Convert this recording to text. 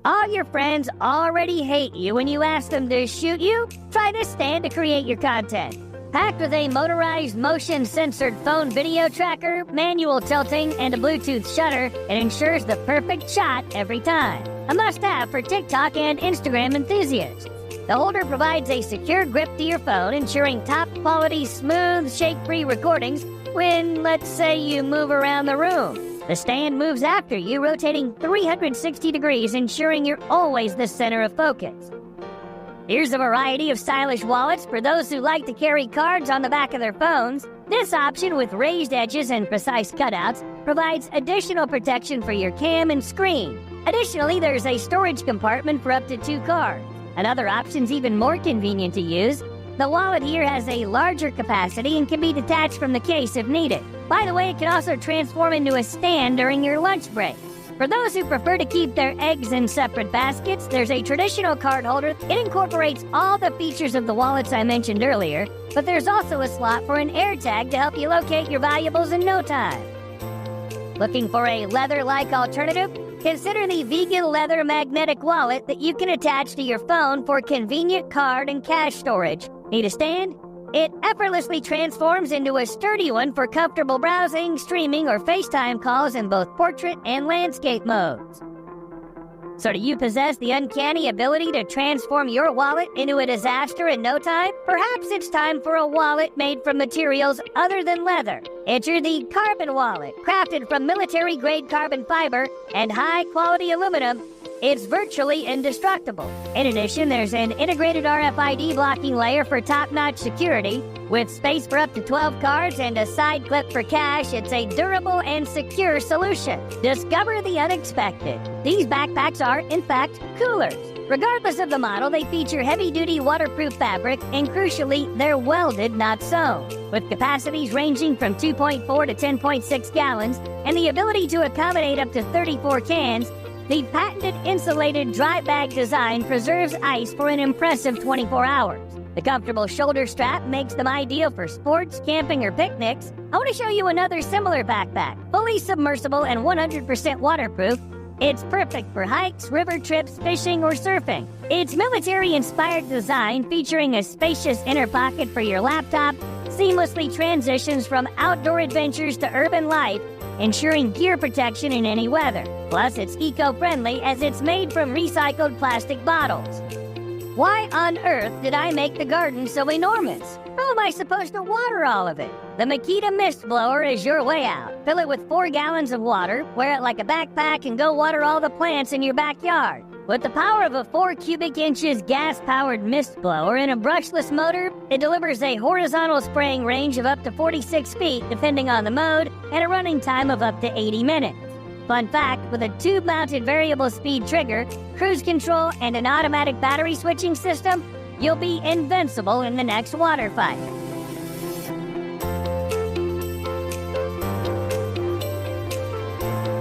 All your friends already hate you when you ask them to shoot you. Try this stand to create your content. Packed with a motorized motion-censored phone video tracker, manual tilting, and a Bluetooth shutter, it ensures the perfect shot every time. A must-have for TikTok and Instagram enthusiasts. The holder provides a secure grip to your phone, ensuring top-quality, smooth, shake-free recordings when, let's say, you move around the room. The stand moves after you, rotating 360 degrees, ensuring you're always the center of focus. Here's a variety of stylish wallets for those who like to carry cards on the back of their phones. This option, with raised edges and precise cutouts, provides additional protection for your cam and screen. Additionally, there's a storage compartment for up to 2 cards. Another option's even more convenient to use. The wallet here has a larger capacity and can be detached from the case if needed. By the way, it can also transform into a stand during your lunch break. For those who prefer to keep their eggs in separate baskets, there's a traditional card holder. It incorporates all the features of the wallets I mentioned earlier, but there's also a slot for an Airtag to help you locate your valuables in no time. Looking for a leather-like alternative? Consider the vegan leather magnetic wallet that you can attach to your phone for convenient card and cash storage. Need a stand? It effortlessly transforms into a sturdy one for comfortable browsing, streaming, or FaceTime calls in both portrait and landscape modes. So do you possess the uncanny ability to transform your wallet into a disaster in no time? Perhaps it's time for a wallet made from materials other than leather. Enter the KARBEN wallet, crafted from military-grade carbon fiber and high-quality aluminum. It's virtually indestructible. In addition, there's an integrated RFID blocking layer for top-notch security. With space for up to 12 cards and a side clip for cash, it's a durable and secure solution. Discover the unexpected. These backpacks are, in fact, coolers. Regardless of the model, they feature heavy-duty waterproof fabric, and crucially, they're welded, not sewn. With capacities ranging from 2.4 to 10.6 gallons and the ability to accommodate up to 34 cans, the patented insulated dry bag design preserves ice for an impressive 24 hours. The comfortable shoulder strap makes them ideal for sports, camping, or picnics. I want to show you another similar backpack, fully submersible and 100% waterproof. It's perfect for hikes, river trips, fishing, or surfing. Its military-inspired design, featuring a spacious inner pocket for your laptop, seamlessly transitions from outdoor adventures to urban life, ensuring gear protection in any weather. Plus, it's eco-friendly as it's made from recycled plastic bottles. Why on earth did I make the garden so enormous? How am I supposed to water all of it? The MAKITA mist blower is your way out. Fill it with 4 gallons of water, wear it like a backpack, and go water all the plants in your backyard. With the power of a 4 cubic inches gas-powered mist blower and a brushless motor, it delivers a horizontal spraying range of up to 46 feet, depending on the mode, and a running time of up to 80 minutes. Fun fact, with a tube-mounted variable speed trigger, cruise control, and an automatic battery switching system, you'll be invincible in the next water fight.